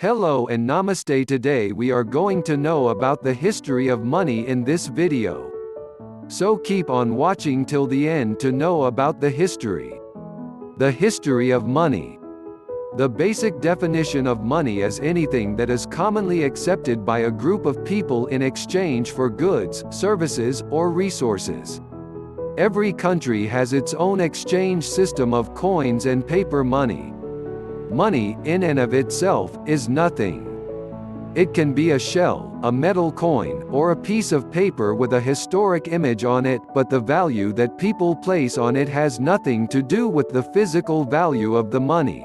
Hello and namaste. Today we are going to know about the history of money in this video. So keep on watching till the end to know about the history. The history of money. The basic definition of money is anything that is commonly accepted by a group of people in exchange for goods, services, or resources. Every country has its own exchange system of coins and paper money. Money, in and of itself, is nothing. It can be a shell, a metal coin, or a piece of paper with a historic image on it, but the value that people place on it has nothing to do with the physical value of the money.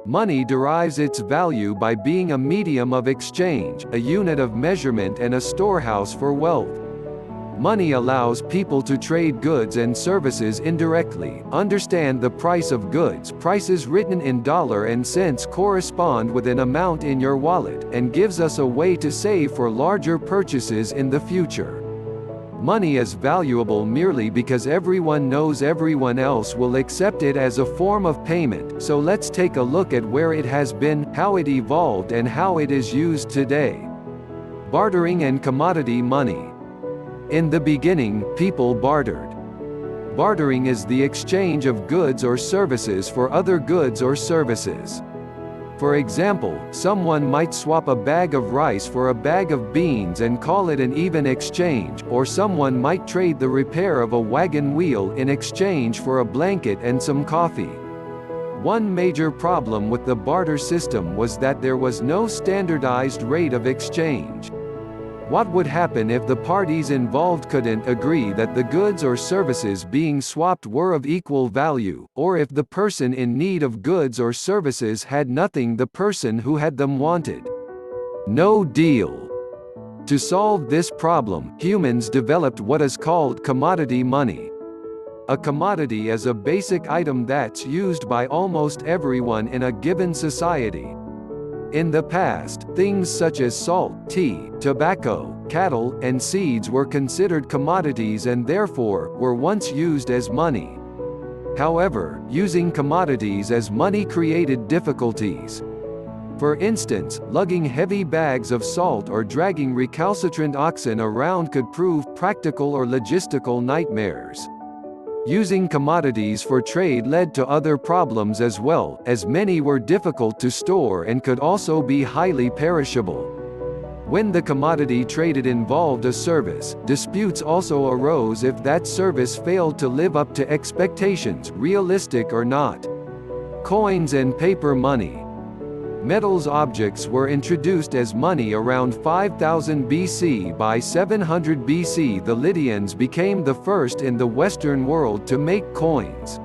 Money derives its value by being a medium of exchange, a unit of measurement and a storehouse for wealth. Money allows people to trade goods and services indirectly, understand the price of goods. Prices written in dollars and cents correspond with an amount in your wallet, and gives us a way to save for larger purchases in the future. Money is valuable merely because everyone knows everyone else will accept it as a form of payment, so let's take a look at where it has been, how it evolved and how it is used today. Bartering and commodity money. In the beginning, people bartered. Bartering is the exchange of goods or services for other goods or services. For example, someone might swap a bag of rice for a bag of beans and call it an even exchange, or someone might trade the repair of a wagon wheel in exchange for a blanket and some coffee. One major problem with the barter system was that there was no standardized rate of exchange. What would happen if the parties involved couldn't agree that the goods or services being swapped were of equal value, or if the person in need of goods or services had nothing the person who had them wanted? No deal. To solve this problem, humans developed what is called commodity money. A commodity is a basic item that's used by almost everyone in a given society. In the past, things such as salt, tea, tobacco, cattle, and seeds were considered commodities and therefore, were once used as money. However, using commodities as money created difficulties. For instance, lugging heavy bags of salt or dragging recalcitrant oxen around could prove practical or logistical nightmares. Using commodities for trade led to other problems as well, as many were difficult to store and could also be highly perishable. When the commodity traded involved a service, disputes also arose if that service failed to live up to expectations, realistic or not. Coins and paper money. Metals objects were introduced as money around 5000 BC. By 700 BC, the Lydians became the first in the Western world to make coins.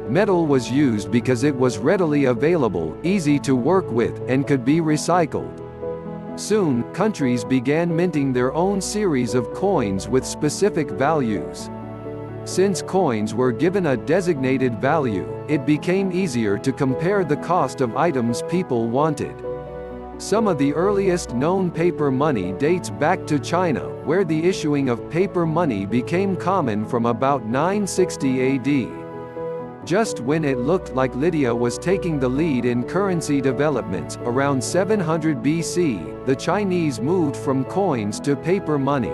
Metal was used because it was readily available, easy to work with, and could be recycled. Soon, countries began minting their own series of coins with specific values. Since coins were given a designated value, it became easier to compare the cost of items people wanted. Some of the earliest known paper money dates back to China, where the issuing of paper money became common from about 960 AD. Just when it looked like Lydia was taking the lead in currency developments, around 700 BC, the Chinese moved from coins to paper money.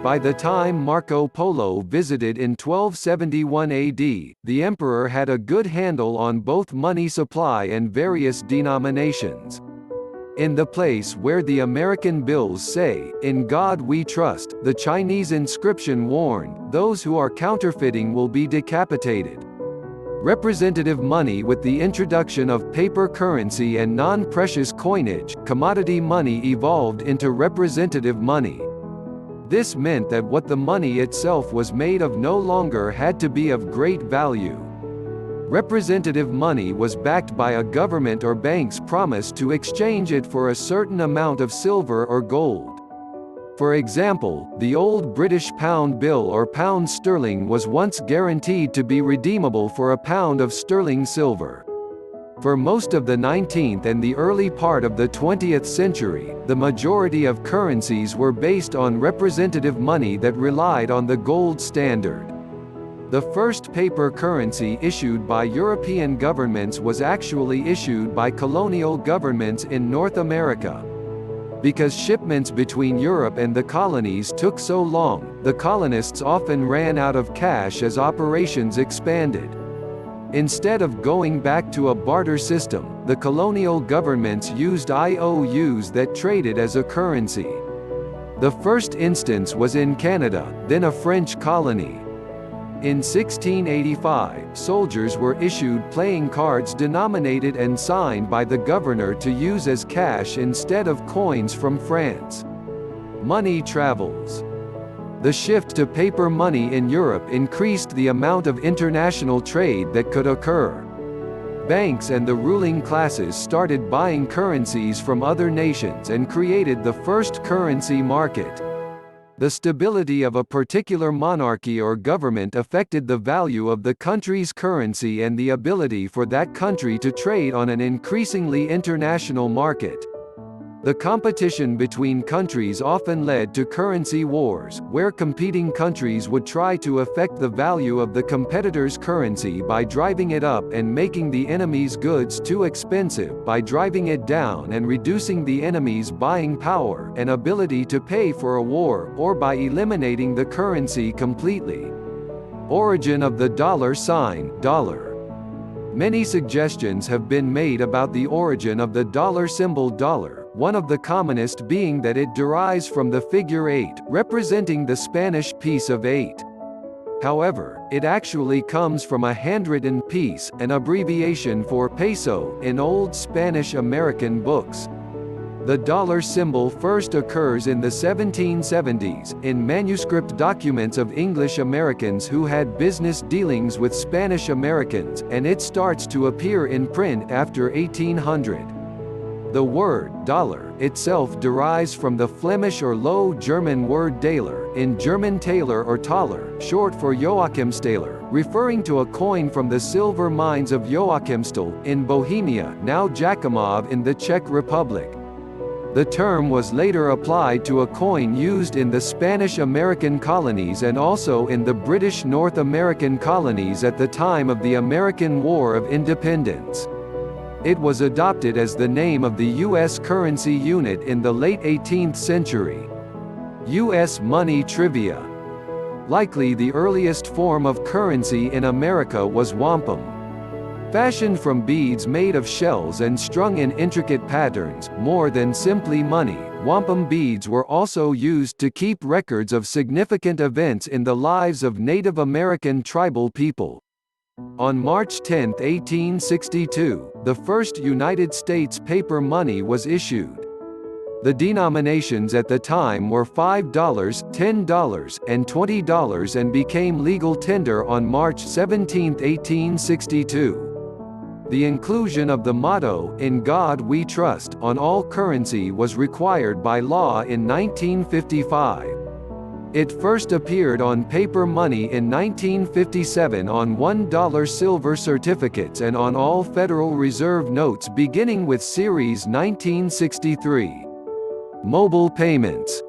By the time Marco Polo visited in 1271 AD, the emperor had a good handle on both money supply and various denominations. In the place where the American bills say, "In God we trust," the Chinese inscription warned, "Those who are counterfeiting will be decapitated." Representative money. With the introduction of paper currency and non-precious coinage, commodity money evolved into representative money. This meant that what the money itself was made of no longer had to be of great value. Representative money was backed by a government or bank's promise to exchange it for a certain amount of silver or gold. For example, the old British pound bill or pound sterling was once guaranteed to be redeemable for a pound of sterling silver. For most of the 19th and the early part of the 20th century, the majority of currencies were based on representative money that relied on the gold standard. The first paper currency issued by European governments was actually issued by colonial governments in North America. Because shipments between Europe and the colonies took so long, the colonists often ran out of cash as operations expanded. Instead of going back to a barter system, the colonial governments used IOUs that traded as a currency. The first instance was in Canada, then a French colony. In 1685, soldiers were issued playing cards denominated and signed by the governor to use as cash instead of coins from France. Money travels. The shift to paper money in Europe increased the amount of international trade that could occur. Banks and the ruling classes started buying currencies from other nations and created the first currency market. The stability of a particular monarchy or government affected the value of the country's currency and the ability for that country to trade on an increasingly international market. The competition between countries often led to currency wars, where competing countries would try to affect the value of the competitor's currency by driving it up and making the enemy's goods too expensive by driving it down and reducing the enemy's buying power and ability to pay for a war, or by eliminating the currency completely. Origin of the dollar sign, dollar. Many suggestions have been made about the origin of the dollar symbol dollar, one of the commonest being that it derives from the figure 8, representing the Spanish piece of 8. However, it actually comes from a handwritten piece, an abbreviation for peso, in old Spanish-American books. The dollar symbol first occurs in the 1770s, in manuscript documents of English Americans who had business dealings with Spanish Americans, and it starts to appear in print after 1800. The word dollar itself derives from the Flemish or Low German word daler, in German taler or taler, short for Joachimstaler, referring to a coin from the silver mines of Joachimstal, in Bohemia, now Jakimov in the Czech Republic. The term was later applied to a coin used in the Spanish-American colonies and also in the British North American colonies at the time of the American War of Independence. It was adopted as the name of the U.S. currency unit in the late 18th century. U.S. money trivia. Likely the earliest form of currency in America was wampum. Fashioned from beads made of shells and strung in intricate patterns, more than simply money, wampum beads were also used to keep records of significant events in the lives of Native American tribal people. On March 10, 1862, the first United States paper money was issued. The denominations at the time were $5, $10, and $20 and became legal tender on March 17, 1862. The inclusion of the motto, "In God We Trust," on all currency was required by law in 1955. It first appeared on paper money in 1957 on $1 silver certificates and on all Federal Reserve notes beginning with Series 1963. Mobile payments.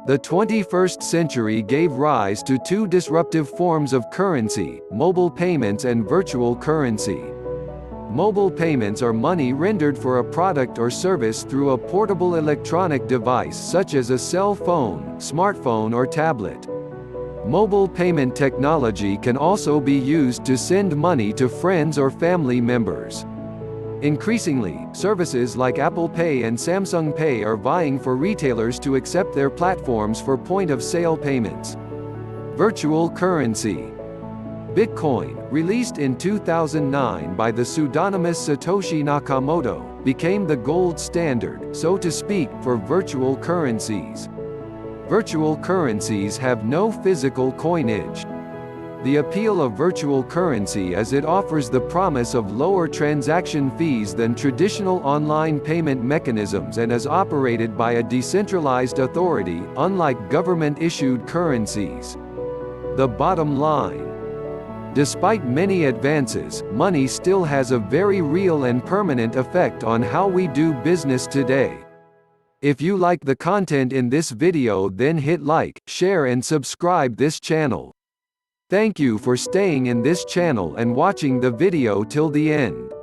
The 21st century gave rise to two disruptive forms of currency, mobile payments and virtual currency. Mobile payments are money rendered for a product or service through a portable electronic device such as a cell phone, smartphone or tablet. Mobile payment technology can also be used to send money to friends or family members. Increasingly, services like Apple Pay and Samsung Pay are vying for retailers to accept their platforms for point-of-sale payments. Virtual currency. Bitcoin, released in 2009 by the pseudonymous Satoshi Nakamoto, became the gold standard, so to speak, for virtual currencies. Virtual currencies have no physical coinage. The appeal of virtual currency is it offers the promise of lower transaction fees than traditional online payment mechanisms and is operated by a decentralized authority, unlike government-issued currencies. The bottom line. Despite many advances, money still has a very real and permanent effect on how we do business today. If you like the content in this video, then hit like, share and subscribe this channel. Thank you for staying in this channel and watching the video till the end.